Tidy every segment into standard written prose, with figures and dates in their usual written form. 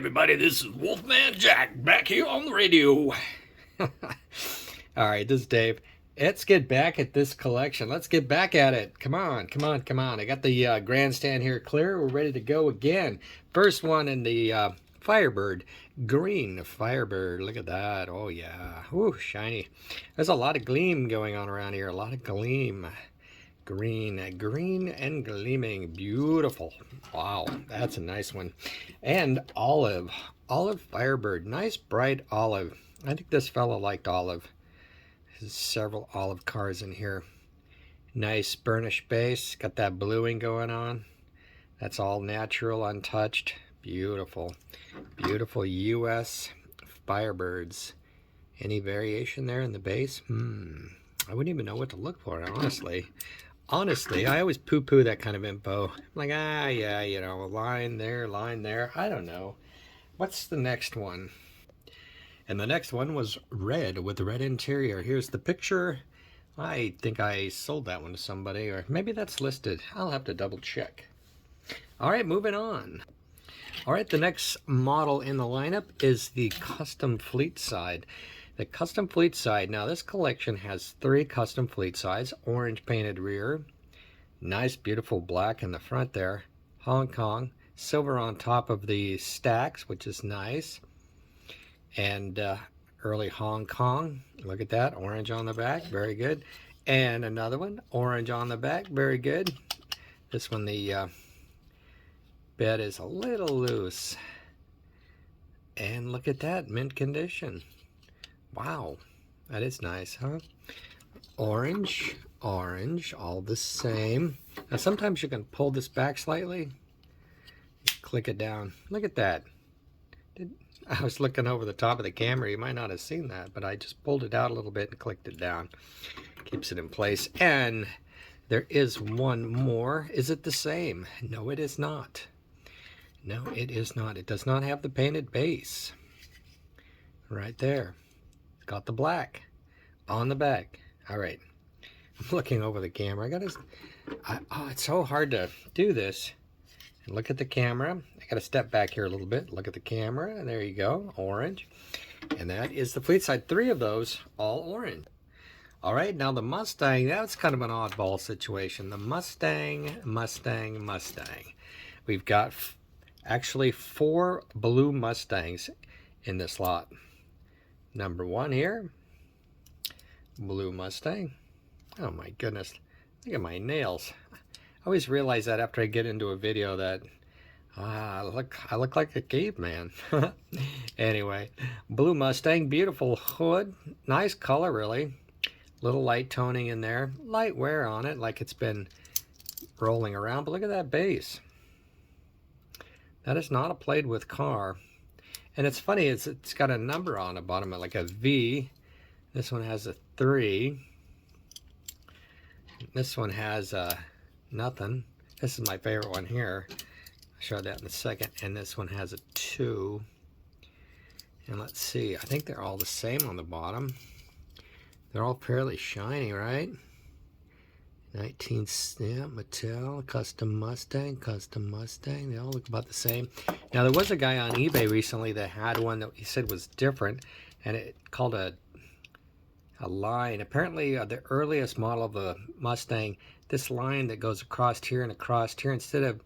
everybody, this is Wolfman Jack back here on the radio. Alright, this is Dave. Let's get back at this collection. Let's get back at it. Come on, come on, come on. I got the grandstand here clear. We're ready to go again. First one in the Firebird. Green Firebird. Look at that. Oh, yeah. Ooh, shiny. There's a lot of gleam going on around here. A lot of gleam. Green and gleaming. Beautiful. Wow, that's a nice one. And olive Firebird. Nice bright olive. I think this fella liked olive. There's several olive cars in here. Nice burnish base. Got that bluing going on. That's all natural, untouched. Beautiful. Beautiful US Firebirds. Any variation there in the base? I wouldn't even know what to look for, honestly. Honestly, I always poo-poo that kind of info. I'm like, yeah, you know, a line there. I don't know. What's the next one? And the next one was red with the red interior. Here's the picture. I think I sold that one to somebody, or maybe that's listed. I'll have to double check. All right, moving on. All right, the next model in the lineup is the custom fleet side. The custom fleet side. Now this collection has 3 custom fleet sides. Orange painted rear. Nice beautiful black in the front there. Hong Kong. Silver on top of the stacks, which is nice. And early Hong Kong. Look at that. Orange on the back. Very good. And another one. Orange on the back. Very good. This one, the bed is a little loose. And look at that. Mint condition. Wow, that is nice, huh? Orange, all the same. Now sometimes you can pull this back slightly. Click it down. Look at that. I was looking over the top of the camera. You might not have seen that, but I just pulled it out a little bit and clicked it down. Keeps it in place. And there is one more. Is it the same? No, it is not. No, it is not. It does not have the painted base. Right there. Got the black on the back. All right, I'm looking over the camera. Oh, it's so hard to do this. And look at the camera. I gotta step back here a little bit. Look at the camera, and there you go, orange. And that is the fleet side. 3 of those, all orange. All right, now the Mustang. That's kind of an oddball situation. The Mustang. We've got actually 4 blue Mustangs in this lot. Number 1 here, blue Mustang. Oh my goodness, look at my nails. I always realize that after I get into a video that I look like a caveman. Anyway, blue Mustang, beautiful hood, nice color really. Little light toning in there, light wear on it, like it's been rolling around. But look at that base. That is not a played with car. And it's funny, it's got a number on the bottom, like a V. This one has a 3. This one has nothing. This is my favorite one here. I'll show that in a second. And this one has a 2. And let's see, I think they're all the same on the bottom. They're all fairly shiny, right? 19 stamp, Mattel, custom Mustang. They all look about the same. Now there was a guy on eBay recently that had one that he said was different, and it called a line. Apparently the earliest model of the Mustang, this line that goes across here and across here, instead of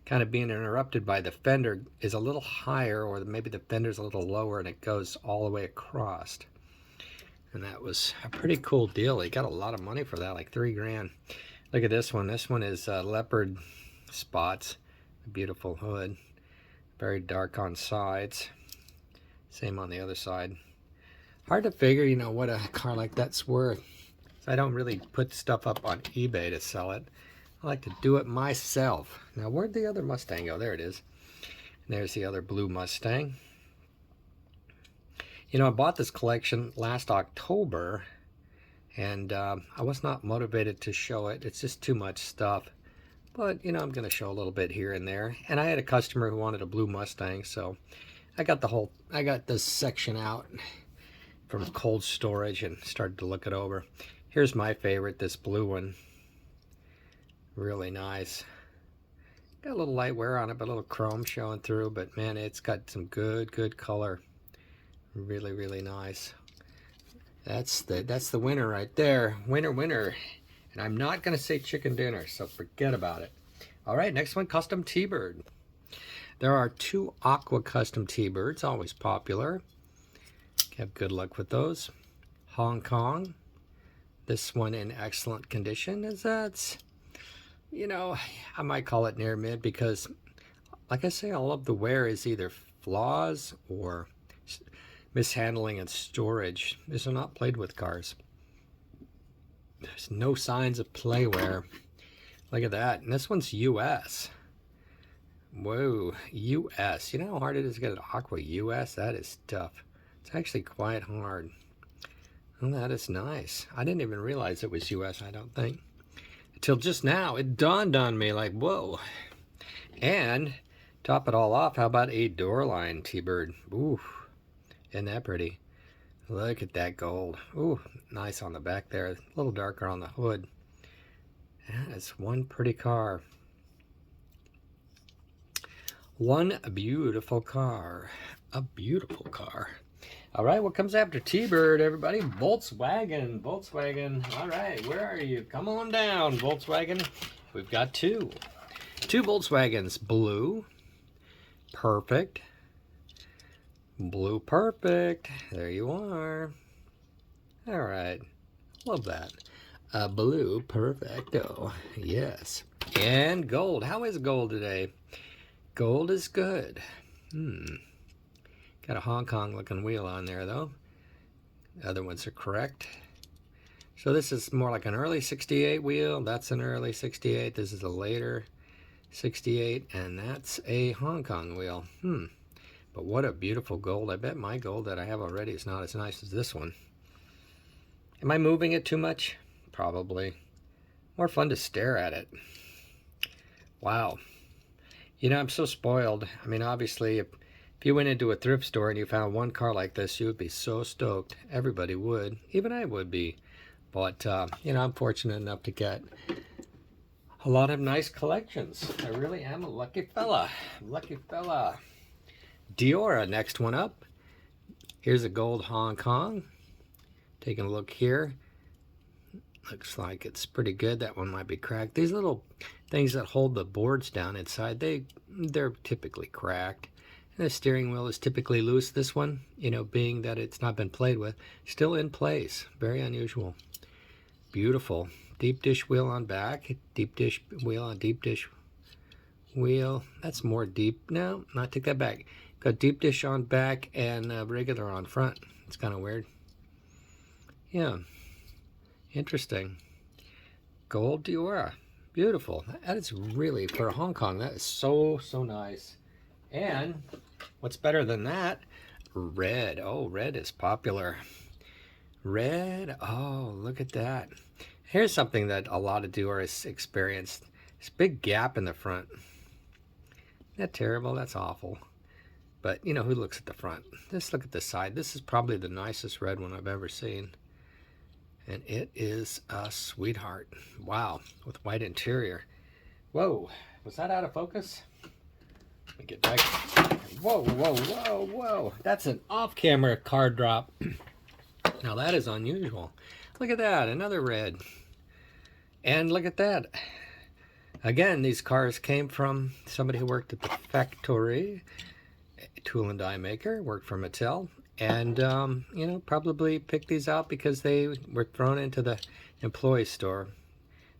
kind of being interrupted by the fender, is a little higher, or maybe the fender's a little lower, and it goes all the way across. And that was a pretty cool deal. He got a lot of money for that, like 3 grand. Look at this one. This one is leopard spots. A beautiful hood. Very dark on sides. Same on the other side. Hard to figure, you know, what a car like that's worth. So I don't really put stuff up on eBay to sell it. I like to do it myself. Now, where'd the other Mustang go? There it is. And there's the other blue Mustang. You know, I bought this collection last October, and I was not motivated to show it. It's just too much stuff. But, you know, I'm going to show a little bit here and there. And I had a customer who wanted a blue Mustang, so I got this section out from cold storage and started to look it over. Here's my favorite, this blue one. Really nice. Got a little light wear on it, but a little chrome showing through. But man, it's got some good color. Really, really nice. That's the winner right there. Winner. And I'm not gonna say chicken dinner, so forget about it. All right, next one, custom T-Bird. There are 2 aqua custom T-Birds, always popular. Have good luck with those. Hong Kong. This one in excellent condition. Is that's, you know, I might call it near mid because, like I say, all of the wear is either flaws or mishandling and storage. These are not played with cars. There's no signs of play wear. Look at that. And this one's US. Whoa, US. You know how hard it is to get an Aqua US? That is tough. It's actually quite hard. Oh, that is nice. I didn't even realize it was US, I don't think. Until just now, it dawned on me like, whoa. And top it all off, how about a Deora T-Bird? Ooh, isn't that pretty? Look at that gold. Ooh, nice on the back there. A little darker on the hood. That is one pretty car. One beautiful car. A beautiful car. All right, what comes after T-Bird, everybody? Volkswagen. All right, where are you? Come on down, Volkswagen. We've got 2 Volkswagens. Blue. Perfect. Blue perfect. There you are. All right. Love that. Blue perfecto. Yes. And gold. How is gold today? Gold is good. Got a Hong Kong looking wheel on there though. The other ones are correct. So this is more like an early 68 wheel. That's an early 68. This is a later 68. And that's a Hong Kong wheel. But what a beautiful gold. I bet my gold that I have already is not as nice as this one. Am I moving it too much? Probably. More fun to stare at it. Wow. You know, I'm so spoiled. I mean, obviously, if you went into a thrift store and you found one car like this, you would be so stoked. Everybody would. Even I would be. But, you know, I'm fortunate enough to get a lot of nice collections. I really am a lucky fella. Lucky fella. Deora, next one up. Here's a gold Hong Kong. Taking a look here. Looks like it's pretty good. That one might be cracked. These little things that hold the boards down inside, they're typically cracked. And the steering wheel is typically loose. This one, you know, being that it's not been played with, still in place. Very unusual. Beautiful. Deep dish wheel on back. Deep dish wheel on deep dish wheel. That's more deep. No, I take that back. Got deep dish on back and regular on front. It's kind of weird. Yeah. Interesting. Gold Deora. Beautiful. That is really, for Hong Kong, that is so nice. And what's better than that? Red. Oh, red is popular. Red. Oh, look at that. Here's something that a lot of Deoras experienced. This big gap in the front. Isn't that terrible? That's awful. But, you know, who looks at the front? Just look at the side. This is probably the nicest red one I've ever seen. And it is a sweetheart. Wow, with white interior. Whoa, was that out of focus? Let me get back. Whoa. That's an off-camera card drop. Now that is unusual. Look at that, another red. And look at that. Again, these cars came from somebody who worked at the factory, a tool and die maker, worked for Mattel. And, you know, probably picked these out because they were thrown into the employee store.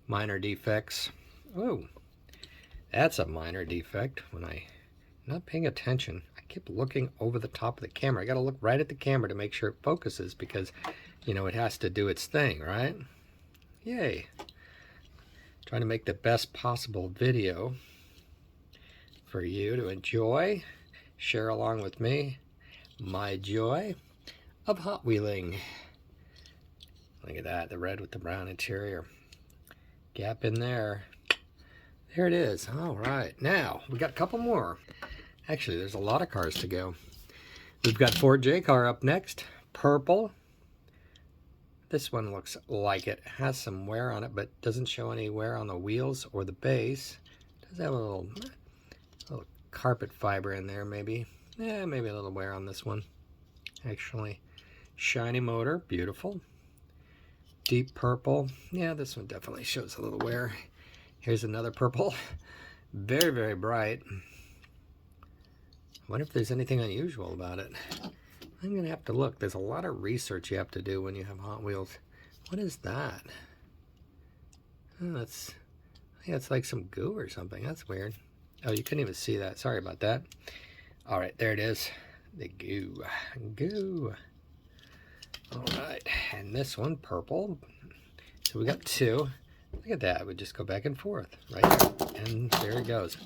Minor defects. Oh, that's a minor defect. When I'm not paying attention, I keep looking over the top of the camera. I got to look right at the camera to make sure it focuses because, you know, it has to do its thing, right? Yay. Trying to make the best possible video for you to enjoy. Share along with me. My joy of Hot Wheeling. Look at that, the red with the brown interior. Gap in there. There it is. All right, now we got a couple more. Actually, there's a lot of cars to go. We've got Ford J car up next. Purple. This one looks like it has some wear on it, but doesn't show any wear on the wheels or the base. Does have a little carpet fiber in there, maybe. Yeah, maybe a little wear on this one. Actually, shiny motor, beautiful. Deep purple. Yeah, this one definitely shows a little wear. Here's another purple. Very, very bright. I wonder if there's anything unusual about it. I'm gonna have to look. There's a lot of research you have to do when you have Hot Wheels. What is that? Oh, that's, yeah, it's like some goo or something. That's weird. Oh, you couldn't even see that. Sorry about that. All right, there it is. The goo. Goo. All right, and this one, purple. So we got two. Look at that. We just go back and forth, right here. And there it goes.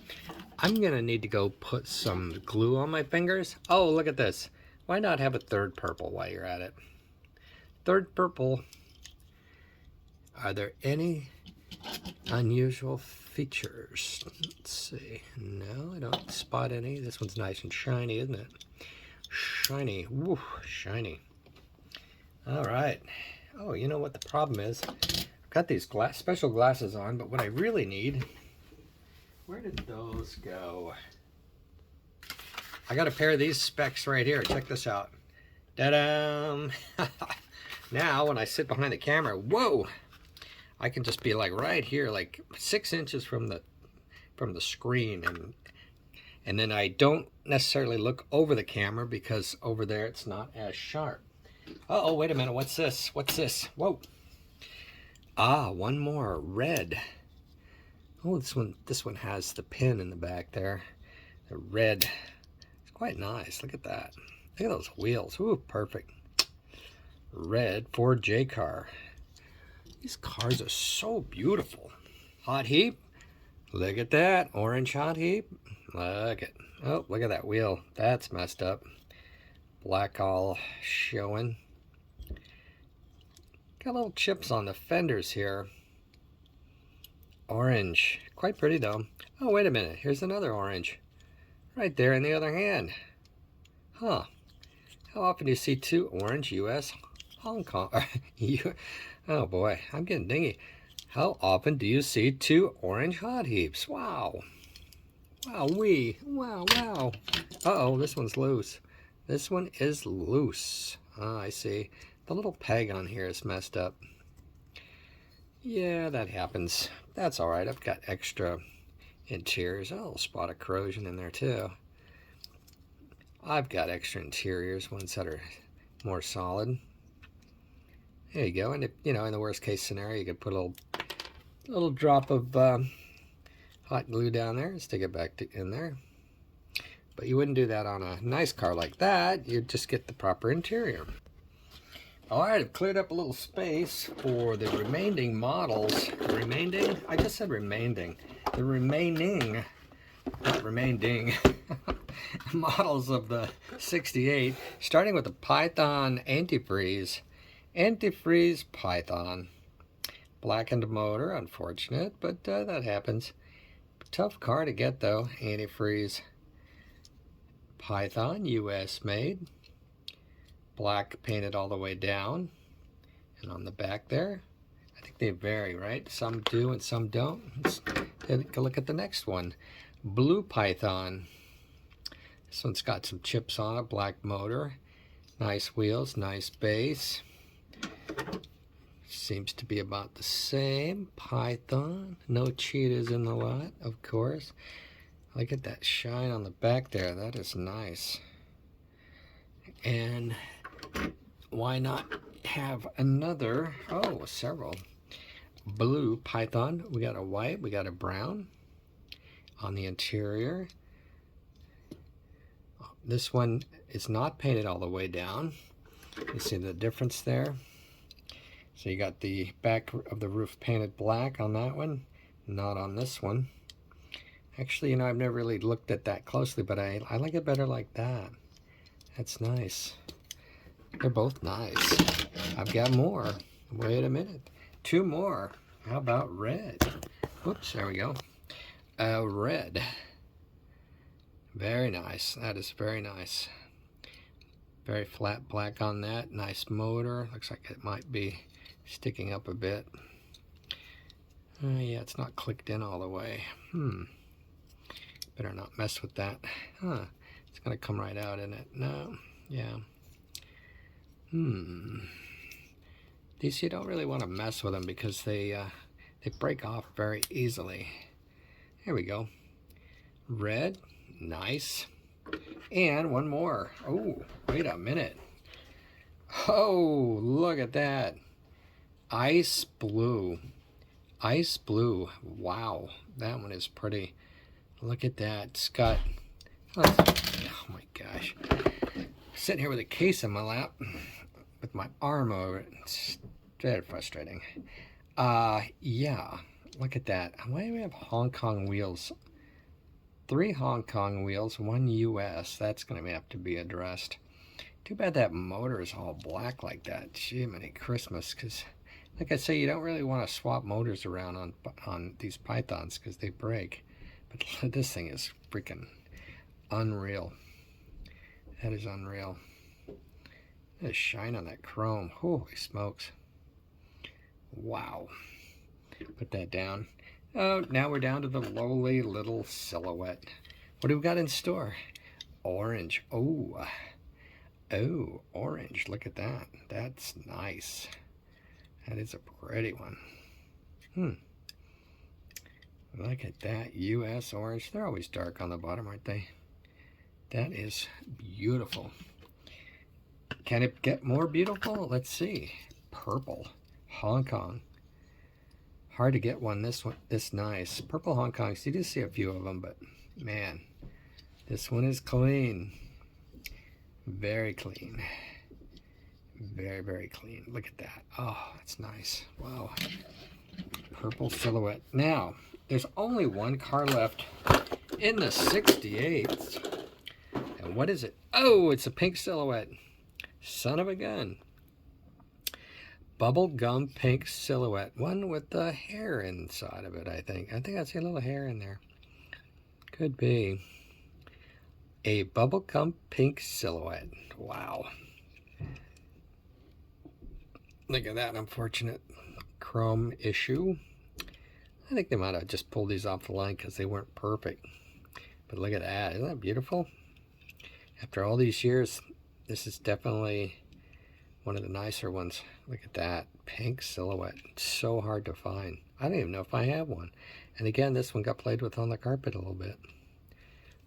I'm gonna need to go put some glue on my fingers. Oh, look at this. Why not have a third purple while you're at it? Third purple. Are there any unusual features? Let's see. No, I don't spot any. This one's nice and shiny, isn't it? Shiny. Woo, shiny. All right. Oh, you know what the problem is? I've got these special glasses on, but what I really need... Where did those go? I got a pair of these specs right here. Check this out. Ta-da! Now, when I sit behind the camera, whoa! I can just be like right here, like 6 inches from the screen, and then I don't necessarily look over the camera because over there it's not as sharp. Uh-oh, wait a minute. What's this? What's this? Whoa! Ah, one more. Red. Oh, this one has the pin in the back there. The red. It's quite nice. Look at that. Look at those wheels. Ooh, perfect. Red Ford J car. These cars are so beautiful. Hot Heap. Look at that. Orange Hot Heap. Look at. Oh, look at that wheel. That's messed up. Black all showing. Got little chips on the fenders here. Orange. Quite pretty though. Oh, wait a minute. Here's another orange. Right there in the other hand. Huh. How often do you see two orange U.S. Hong Kong? Oh boy, I'm getting dingy. How often do you see two orange Hot Heaps? Wow. Wow-wee. Wow, wow. Uh-oh, this one's loose. This one is loose. Ah, I see. The little peg on here is messed up. Yeah, that happens. That's all right. I've got extra interiors. Oh, a little spot of corrosion in there too. I've got extra interiors, ones that are more solid. There you go. And if, you know, in the worst case scenario, you could put a little drop of hot glue down there and stick it back in there. But you wouldn't do that on a nice car like that. You'd just get the proper interior. All right, I've cleared up a little space for the remaining models. Remaining? I just said remaining. The remaining, not remaining, models of the 68, starting with the Python antifreeze. Antifreeze Python. Blackened motor, unfortunate, but that happens. Tough car to get though, antifreeze. Python, US made. Black painted all the way down. And on the back there, I think they vary, right? Some do and some don't. Let's take a look at the next one. Blue Python. This one's got some chips on it, black motor. Nice wheels, nice base. Seems to be about the same. Python. No cheetahs in the lot, of course. Look at that shine on the back there. That is nice. And why not have another, oh, several. Blue Python. We got a white, we got a brown on the interior. This one is not painted all the way down. You see the difference there? So you got the back of the roof painted black on that one, not on this one. Actually, you know, I've never really looked at that closely, but I like it better like that. That's nice. They're both nice. I've got more. Wait a minute. Two more. How about red? Oops, there we go. Red. Very nice. That is very nice. Very flat black on that. Nice motor. Looks like it might be sticking up a bit. Yeah, it's not clicked in all the way. Better not mess with that. Huh. It's going to come right out, isn't it? No. Yeah. These you don't really want to mess with them because they break off very easily. There we go. Red. Nice. And one more. Oh, wait a minute. Oh, look at that. Ice blue. Ice blue. Wow. That one is pretty. Look at that. It's got... Oh my gosh. Sitting here with a case in my lap with my arm over it. It's very frustrating. Yeah. Look at that. Why do we have Hong Kong wheels? 3 Hong Kong wheels, 1 US. That's going to have to be addressed. Too bad that motor is all black like that. Jiminy Christmas. Because, like I say, you don't really want to swap motors around on these Pythons because they break. But this thing is freaking unreal. That is unreal. That shine on that chrome. Holy smokes. Wow. Put that down. Oh, now we're down to the lowly little silhouette. What do we got in store? Orange. Oh. Oh, orange. Look at that. That's nice. That is a pretty one. Look at that. US orange. They're always dark on the bottom, aren't they? That is beautiful. Can it get more beautiful? Let's see. Purple. Hong Kong. Hard to get one this nice. Purple Hong Kongs. You do see a few of them, but man, this one is clean. Very clean. Very, very clean. Look at that. Oh, that's nice. Wow. Purple silhouette. Now, there's only one car left in the 68s. And what is it? Oh, it's a pink silhouette. Son of a gun. Bubblegum pink silhouette. One with the hair inside of it, I think. I think I see a little hair in there. Could be. A bubblegum pink silhouette. Wow. Look at that unfortunate chrome issue. I think they might have just pulled these off the line because they weren't perfect. But look at that. Isn't that beautiful? After all these years, this is definitely one of the nicer ones. Look at that. Pink silhouette. It's so hard to find. I don't even know if I have one. And again, this one got played with on the carpet a little bit.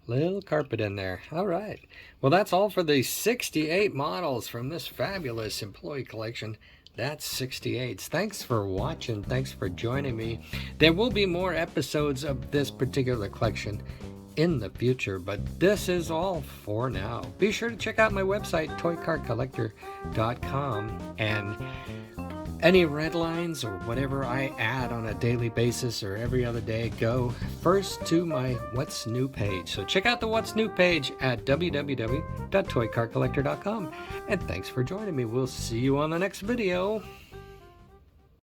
Little carpet in there. All right. Well, that's all for the 68 models from this fabulous employee collection. That's 68s. Thanks for watching. Thanks for joining me. There will be more episodes of this particular collection in the future, but this is all for now. Be sure to check out my website, ToyCarCollector.com, and any red lines or whatever I add on a daily basis or every other day go first to my What's New page. So check out the What's New page at www.ToyCarCollector.com. And thanks for joining me. We'll see you on the next video.